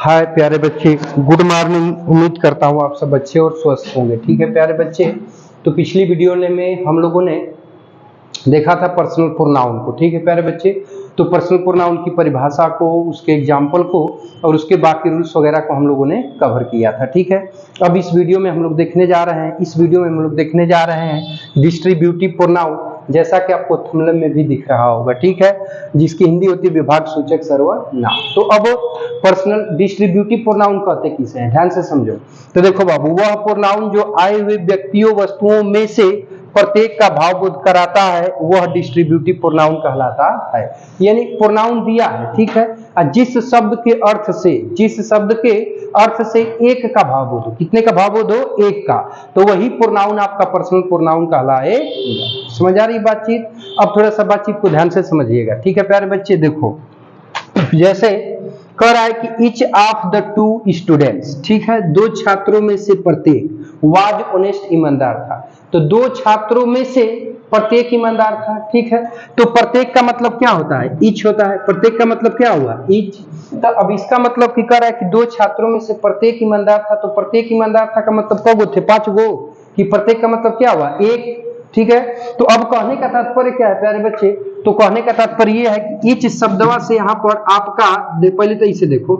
हाय प्यारे बच्चे, good morning. उम्मीद करता हूँ आप सब अच्छे और स्वस्थ होंगे। ठीक है प्यारे बच्चे, तो पिछली वीडियो में हम लोगों ने देखा था पर्सनल प्रोनाउन को। ठीक है प्यारे बच्चे, तो पर्सनल प्रोनाउन की परिभाषा को, उसके एग्जाम्पल को और उसके बाकी रूल्स वगैरह को हम लोगों ने कवर किया था। ठीक है, अब इस वीडियो में हम लोग देखने जा रहे हैं डिस्ट्रीब्यूटिव प्रोनाउन, जैसा कि आपको थंबनेल में भी दिख रहा होगा। ठीक है, जिसकी हिंदी होती है विभाग सूचक सर्वनाम। तो अब पर्सनल डिस्ट्रीब्यूटिव प्रोनाउन कहते किसे हैं, ध्यान से समझो। तो देखो बाबू, वह प्रोनाउन जो आए हुए व्यक्तियों वस्तुओं में से प्रत्येक का भाव बोध कराता है वह डिस्ट्रीब्यूटिव प्रोनाउन कहलाता है। यानी प्रोनाउन दिया है, ठीक है, जिस शब्द के अर्थ से एक का भाव बोध हो, कितने का भाव बोध हो, एक का, तो वही प्रोनाउन आपका पर्सनल प्रोनाउन कहलाएगा। समझ आ रही बातचीत? अब थोड़ा सा बातचीत को ध्यान से समझिएगा। ठीक है प्यारे बच्चे, देखो जैसे कह रहा है कि each of the two students, ठीक है, दो छात्रों में से प्रत्येक वाज ऑनेस्ट, ईमानदार था। तो दो छात्रों में से प्रत्येक ईमानदार था। ठीक है, तो प्रत्येक का मतलब क्या होता है, ईच होता है। प्रत्येक का मतलब क्या हुआ, ईच। तो अब इसका मतलब कि कह रहा है कि दो छात्रों में से प्रत्येक ईमानदार था। तो प्रत्येक ईमानदार था का मतलब कब थे, 5 गो, कि प्रत्येक का मतलब क्या हुआ, एक। ठीक है, तो अब कहने का तात्पर्य क्या है प्यारे बच्चे, तो कहने का तात्पर्य यह है कि ईच शब्दवा से यहाँ पर आपका पहले तो इसे देखो,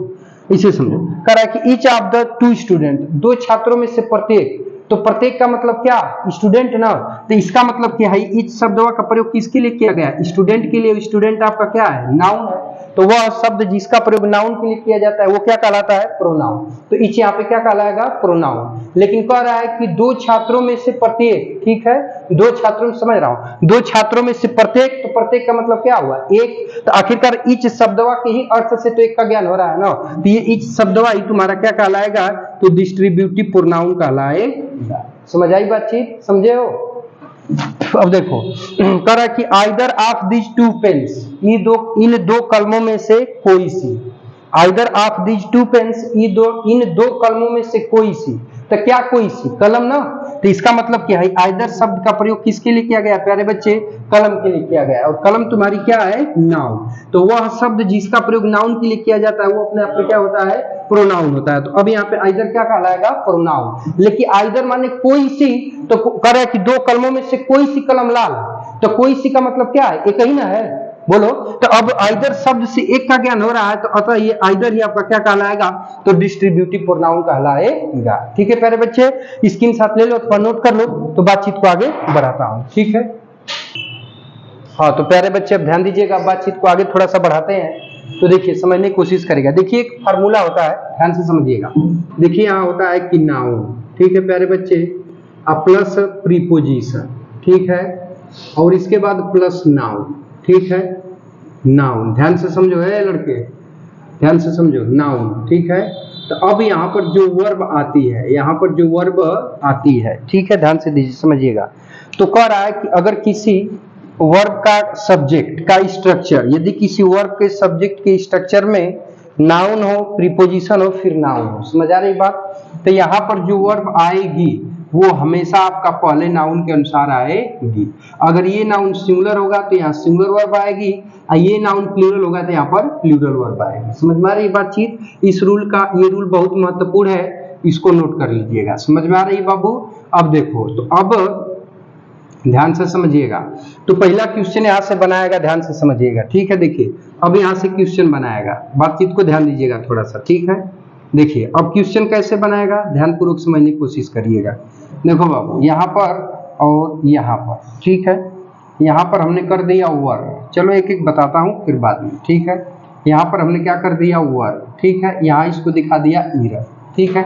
इसे समझो। कह रहा है कि each of the two student, दो छात्रों में से प्रत्येक, तो प्रत्येक का मतलब क्या, स्टूडेंट ना। तो इसका मतलब क्या है, ईच शब्दवा का प्रयोग किसके लिए किया गया, स्टूडेंट के लिए। स्टूडेंट आपका क्या है, नाउन है। तो वह शब्द जिसका प्रयोग नाउन के लिए किया जाता है वो क्या कहलाता है, प्रोनाउन। तो ईच यहाँ पे क्या कहलाएगा, प्रोनाउन। लेकिन कह रहा है कि दो छात्रों में से प्रत्येक, ठीक है, दो छात्रों में, समझ रहा हूं, दो छात्रों में से प्रत्येक, तो प्रत्येक का मतलब क्या हुआ, एक। तो आखिरकार ईच शब्दवा के ही अर्थ से तो एक का ज्ञान हो रहा है ना। तो ये ईच शब्दवा ही तुम्हारा क्या कहलाएगा, तो डिस्ट्रीब्यूटिव प्रोनाउन कहलाएगा। समझ आई बातचीत, समझे हो? अब देखो कह रहा कि either of this two pens, इन दो कलमों में से कोई सी। Either of this two pens, इन दो कलमों में से कोई सी। तो क्या कोई सी, कलम ना। तो इसका मतलब क्या है, आइदर शब्द का प्रयोग किसके लिए किया गया प्यारे बच्चे, कलम के लिए किया गया। और कलम तुम्हारी क्या है, नाउन। तो वह शब्द जिसका प्रयोग नाउन के लिए किया जाता है वो अपने आप में क्या होता है, प्रोनाउन होता है। तो अब यहाँ पे आइदर क्या कहलाएगा, प्रोनाउन। लेकिन आइदर माने कोई सी, तो कह रहा है कि दो कलमों में से कोई सी कलम लाल। तो कोई सी का मतलब क्या है, एक ही ना है, बोलो। तो अब आइदर शब्द से एक का ज्ञान हो रहा है, तो अतः ये आइदर ही आपका क्या कहलाएगा, तो डिस्ट्रीब्यूटिव प्रोनाउन कहलाएगा। ठीक है प्यारे बच्चे, स्क्रीनशॉट ले लो अथवा नोट कर लो, तो बातचीत को आगे बढ़ाता हूं। ठीक है, हाँ तो प्यारे बच्चे अब ध्यान दीजिएगा, बातचीत को आगे थोड़ा सा बढ़ाते हैं। तो देखिए समझने की कोशिश करेगा। देखिए एक फार्मूला होता है, ध्यान से समझिएगा। देखिए यहाँ होता है कि नाउन, ठीक है प्यारे बच्चे, प्लस प्रीपोजिशन, ठीक है, और इसके बाद प्लस नाउन, ठीक है, नाउन। ध्यान से समझो है लड़के, ध्यान से समझो, नाउन, ठीक है। तो अब यहाँ पर जो वर्ब आती है, यहाँ पर जो वर्ब आती है, ठीक है, ध्यान से दीजिए, समझिएगा। तो कह रहा है कि अगर किसी वर्ब का सब्जेक्ट का स्ट्रक्चर, यदि किसी वर्ब के सब्जेक्ट के स्ट्रक्चर में नाउन हो, प्रीपोजिशन हो, फिर नाउन हो, समझ आ रही बात। तो यहाँ पर जो वर्ब आएगी वो हमेशा आपका पहले नाउन के अनुसार आएगी। अगर ये नाउन सिंगुलर होगा तो यहाँ सिंगुलर वर्ब आएगी, और ये नाउन प्लूरल होगा तो यहाँ पर प्लूरल वर्ब आएगी। समझ में आ रही बातचीत? इस रूल का, ये रूल बहुत महत्वपूर्ण है, इसको नोट कर लीजिएगा। समझ में आ रही बाबू? अब देखो, तो अब ध्यान से समझिएगा। तो पहला क्वेश्चन यहाँ से बनाएगा, ध्यान से समझिएगा। ठीक है, देखिए अब यहाँ से क्वेश्चन बनाएगा, बातचीत को ध्यान दीजिएगा थोड़ा सा। ठीक है, देखिए अब क्वेश्चन कैसे बनाएगा, ध्यानपूर्वक समझने की कोशिश करिएगा। देखो बाबू, यहाँ पर और यहाँ पर, ठीक है, यहाँ पर हमने कर दिया वर्ब। चलो एक एक बताता हूँ फिर बाद में। ठीक है, यहाँ पर हमने क्या कर दिया, वर्ब, ठीक है, यहाँ इसको दिखा दिया ईरब, ठीक है।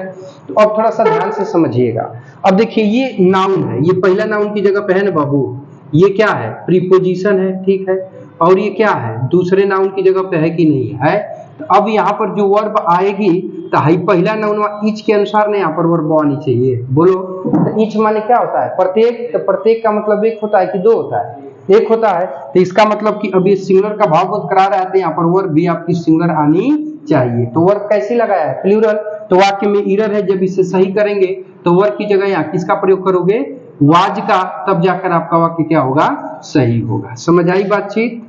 तो अब थोड़ा सा ध्यान से समझिएगा। अब देखिए ये नाउन है, ये पहला नाउन की जगह पे है ना बाबू, ये क्या है, प्रीपोजिशन है, ठीक है, और ये क्या है, दूसरे नाउन की जगह पे है कि नहीं है। तो अब यहाँ पर जो वर्ब आएगी, तो हाई पहला नाउन ईच के अनुसार ना यहाँ पर वर्ब आनी चाहिए, बोलो। तो ईच माने क्या होता है, प्रत्येक। तो प्रत्येक का मतलब एक होता है कि दो होता है, एक होता है। तो इसका मतलब कि अब ये सिंगुलर का भाव बोध करा रहा है, तो यहाँ पर वर्ब भी आपकी सिंगुलर आनी चाहिए। तो वर्ब कैसी लगाया है, प्लूरल। तो वाक्य में एरर है, जब इसे सही करेंगे तो वर्ब की जगह यहाँ किसका प्रयोग करोगे, वाज का, तब जाकर आपका वाक्य क्या होगा, सही होगा। समझ आई बातचीत,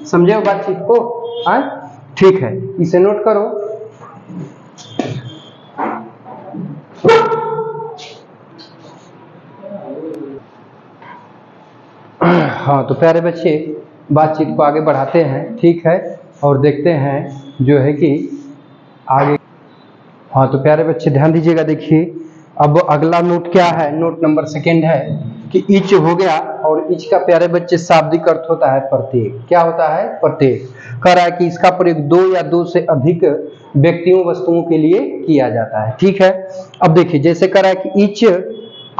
समझे हो बातचीत को? हाँ ठीक है, इसे नोट करो। हाँ तो प्यारे बच्चे बातचीत को आगे बढ़ाते हैं, ठीक है, और देखते हैं जो है कि आगे। हाँ तो प्यारे बच्चे ध्यान दीजिएगा, देखिए अब अगला नोट क्या है, नोट नंबर सेकंड है कि ईच हो गया, और ईच का प्यारे बच्चे शाब्दिक अर्थ होता है प्रत्येक। क्या होता है? प्रत्येक। कह रहा है कि इसका प्रयोग दो या दो से अधिक व्यक्तियों वस्तुओं के लिए किया जाता है, ठीक है। अब देखिए जैसे कह रहा है कि each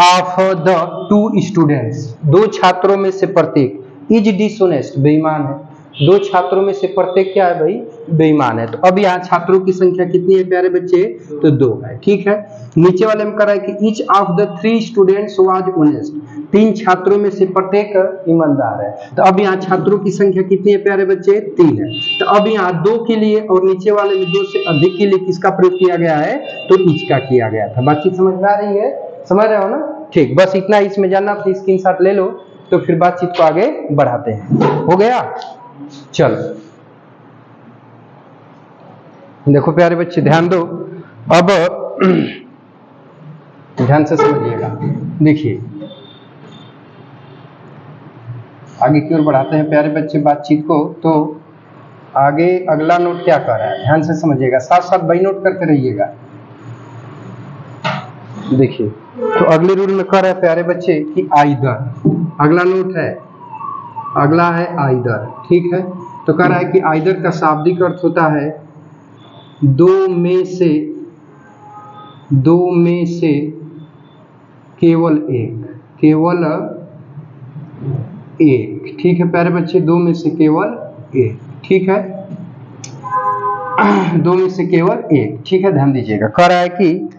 of the two students, दो छात्रों में से प्रत्येक, इज डिसऑनेस्ट, बेईमान है। दो छात्रों में से प्रत्येक क्या है भाई? बेईमान है। तो अब यहाँ छात्रों की संख्या कितनी है प्यारे बच्चे? तो 2 है, ठीक है। नीचे वाले में कह रहा है कि each of the 3 students was honest, 3 छात्रों में से प्रत्येक ईमानदार है। तो अब यहाँ छात्रों की संख्या कितनी है प्यारे बच्चे? 3 है। तो अब यहाँ 2 के लिए और नीचे वाले में 2 से अधिक के लिए किसका प्रयोग किया गया है? तो ईच का किया गया था। बातचीत समझ में आ रही है? समझ रहे हो ना? ठीक, बस इतना इसमें जानना था, स्क्रीनशॉट ले लो, तो फिर बातचीत को आगे बढ़ाते हैं। हो गया? चलो देखो प्यारे बच्चे ध्यान दो, अब ध्यान से समझिएगा। देखिए आगे की ओर बढ़ाते हैं प्यारे बच्चे बातचीत को। तो आगे अगला नोट क्या कर रहा है, ध्यान से समझिएगा, साथ साथ बाई नोट करते रहिएगा। देखिए तो अगले रूल में कह रहा है प्यारे बच्चे कि आइदर, अगला नोट है, अगला है आइदर, ठीक है। तो कह रहा है कि आइदर का शाब्दिक अर्थ होता है दो में से केवल एक, केवल एक, ठीक है प्यारे बच्चे, 2 में से केवल एक, ठीक है, 2 में से केवल एक, ठीक है। ध्यान दीजिएगा, कह रहा है कि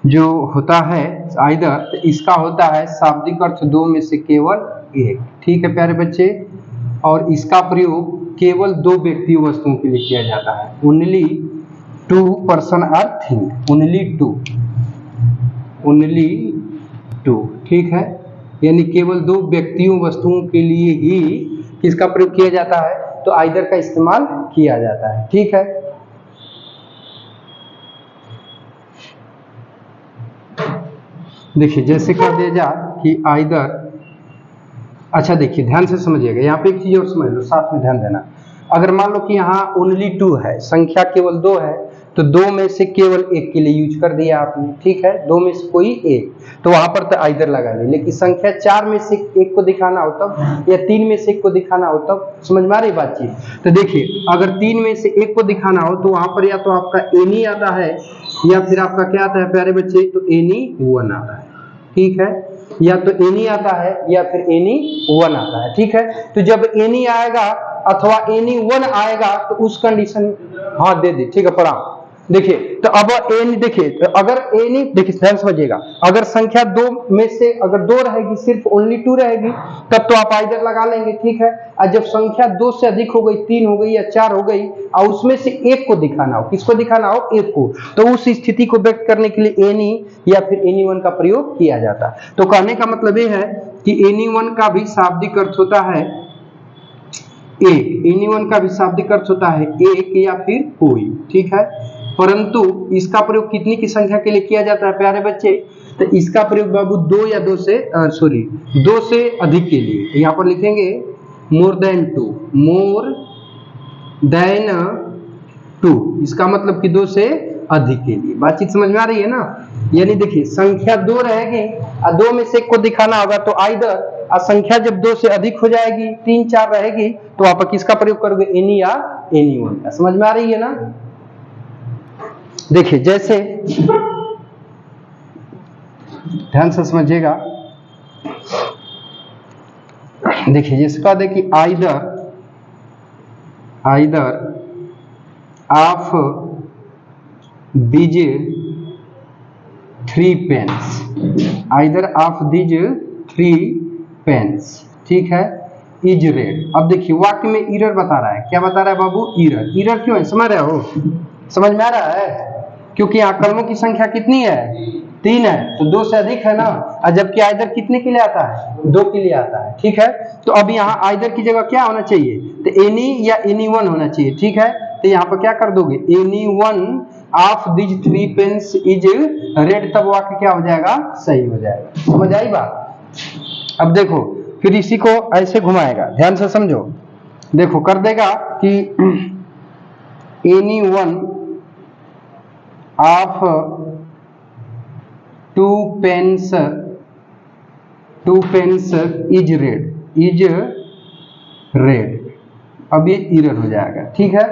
जो होता है आइदर, तो इसका होता है शाब्दिक अर्थ 2 में से केवल एक, ठीक है प्यारे बच्चे, और इसका प्रयोग केवल 2 व्यक्ति वस्तुओं के लिए किया जाता है। Only 2 person are thing, only two, ठीक है, यानी केवल 2 व्यक्तियों वस्तुओं के लिए ही किसका प्रयोग किया जाता है? तो आइदर का इस्तेमाल किया जाता है, ठीक है। देखिए जैसे कह दिया जाए कि आइदर, अच्छा देखिए ध्यान से समझिएगा, यहाँ पे एक चीज और समझ लो, साथ में ध्यान देना। अगर मान लो कि यहाँ ओनली 2 है, संख्या केवल 2 है, तो 2 में से केवल एक के लिए यूज कर दिया आपने, ठीक है, 2 में से कोई एक, तो वहां पर तो आइदर लगाएंगे। लेकिन संख्या 4 में से एक को दिखाना हो तब, या 3 में से एक को दिखाना हो तब, समझ में आ रही बातचीत? तो देखिए अगर 3 में से एक को दिखाना हो तो वहां पर या तो आपका एनी आता है, या फिर आपका क्या आता है प्यारे बच्चे? तो एनी 1 आता है, ठीक है, या तो एनी आता है या फिर एनी 1 आता है, ठीक है। तो जब एनी आएगा अथवा एनी 1 आएगा तो उस कंडीशन, हाँ दे दी, ठीक है, पढ़ा। देखिए तो अब एनी, देखिए तो अगर एनी, देखिए ध्यान समझिएगा, अगर संख्या 2 में से अगर 2 रहेगी, सिर्फ ओनली 2 रहेगी, तब तो आप आइदर लगा लेंगे, ठीक है। और जब संख्या 2 से अधिक हो गई, 3 हो गई या 4 हो गई, और उसमें से एक को दिखाना हो, किसको दिखाना हो? एक को, तो उस स्थिति को व्यक्त करने के लिए एनी या फिर एनी 1 का प्रयोग किया जाता है। तो कहने का मतलब ये है कि एनी 1 का भी शाब्दिक अर्थ होता है एक, एनी 1 का भी शाब्दिक अर्थ होता है एक या फिर कोई, ठीक है। परंतु इसका प्रयोग कितनी की संख्या के लिए किया जाता है प्यारे बच्चे? तो इसका प्रयोग बाबू 2 या 2 से 2 से अधिक के लिए, यहाँ पर लिखेंगे मोर देन 2, मोर देन 2, इसका मतलब कि 2 से अधिक के लिए। बातचीत समझ में आ रही है ना? यानी देखिए संख्या 2 रहेगी और 2 में से एक को दिखाना होगा तो आइदर, और संख्या जब 2 से अधिक हो जाएगी, 3, 4 रहेगी, तो आप किसका प्रयोग करोगे? एनी या एनी 1 का। समझ में आ रही है ना? देखिए जैसे ध्यान से समझिएगा, देखिए जैसे कहा दे कि either of these 3 pens, either of these 3 pens, ठीक है, इज रेड। अब देखिए वाक्य में इरर बता रहा है, क्या बता रहा है बाबू? इरर क्यों है? समझ रहे हो? समझ में आ रहा है? क्योंकि यहाँ कलमों की संख्या कितनी है? 3 है, तो 2 से अधिक है ना, और जबकि आइदर कितने के लिए आता है? 2 के लिए आता है, ठीक है। तो अब यहाँ आइदर की जगह क्या होना चाहिए? तो एनी या एनी 1 होना चाहिए, ठीक है। तो यहाँ पर क्या कर दोगे? Any 1 of these 3 pens is red, तब वाक्य क्या हो जाएगा? सही हो जाएगा। समझ आई बात? अब देखो फिर इसी को ऐसे घुमाएगा, ध्यान से समझो। देखो कर देगा कि any one of two pens is red. अब ये इरर हो जाएगा, ठीक है।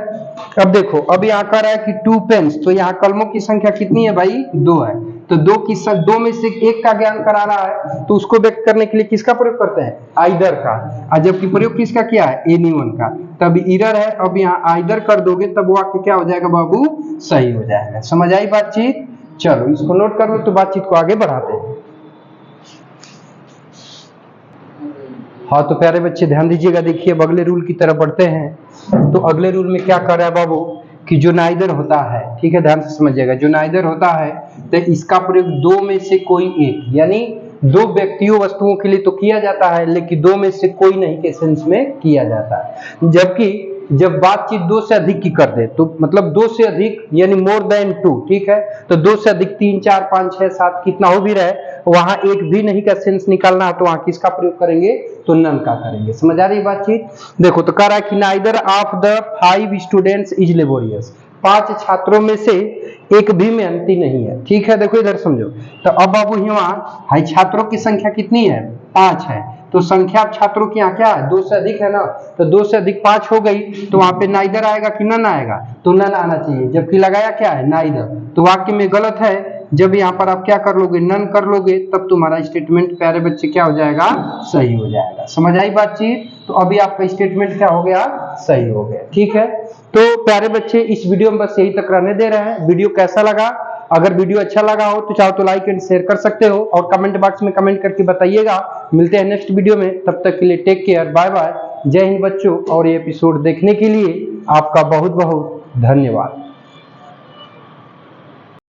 अब देखो, अब यहाँ कह रहा है कि 2 पेन्स, तो यहाँ कलमों की संख्या कितनी है भाई? 2 है। तो 2 में से एक का ज्ञान करा रहा है, तो उसको व्यक्त करने के लिए किसका प्रयोग करते हैं? आइदर का। और जबकि प्रयोग किसका किया है? एनी वन का। तब इरर है, अब यहाँ आइदर कर दोगे तब वाक्य क्या हो जाएगा बाबू? सही हो जाएगा। समझ आई बातचीत? चलो इसको नोट कर लो, तो बातचीत को आगे बढ़ाते हैं। हाँ तो प्यारे बच्चे ध्यान दीजिएगा, देखिए अब अगले रूल की तरफ बढ़ते हैं। तो अगले रूल में क्या कर रहा है बाबू कि जो नाइदर होता है, ठीक है ध्यान से समझिएगा, जो नाइदर होता है तो इसका प्रयोग 2 में से कोई एक, यानी 2 व्यक्तियों वस्तुओं के लिए तो किया जाता है, लेकिन 2 में से कोई नहीं के सेंस में किया जाता है। जबकि जब बातचीत 2 से अधिक की कर दे, तो मतलब 2 से अधिक यानी मोर देन 2, ठीक है। तो 2 से अधिक 3, 4, 5, 6, 7 कितना हो भी रहे, वहां एक भी नहीं का सेंस निकालना है, तो वहां किसका प्रयोग करेंगे? तो नन का करेंगे। समझ आ रही बातचीत? देखो तो कह रहा है कि neither of the 5 students is laborious, 5 छात्रों में से एक भी मेहनती नहीं है, ठीक है। देखो इधर समझो, तो अब बाबू यहाँ हाई छात्रों की संख्या कितनी है? 5 है। तो संख्या छात्रों की यहाँ क्या है? 2 से अधिक है ना, तो 2 से अधिक 5 हो गई, तो वहां पे नाइदर आएगा कि नन आएगा? तो नन आना चाहिए, जबकि लगाया क्या है? नाइदर। तो वाक्य में गलत है। जब यहाँ पर आप क्या कर लोगे? नन कर लोगे, तब तुम्हारा स्टेटमेंट प्यारे बच्चे क्या हो जाएगा? सही हो जाएगा। समझ आई बातचीत? तो अभी आपका स्टेटमेंट क्या हो गया? सही हो गया, ठीक है। तो प्यारे बच्चे इस वीडियो में बस यही तक रहने दे रहे हैं। वीडियो कैसा लगा? अगर वीडियो अच्छा लगा हो तो चाहो तो लाइक एंड शेयर कर सकते हो, और कमेंट बॉक्स में कमेंट करके बताइएगा। मिलते हैं नेक्स्ट वीडियो में, तब तक के लिए टेक केयर, बाय बाय, जय हिंद बच्चों। और ये एपिसोड देखने के लिए आपका बहुत बहुत धन्यवाद।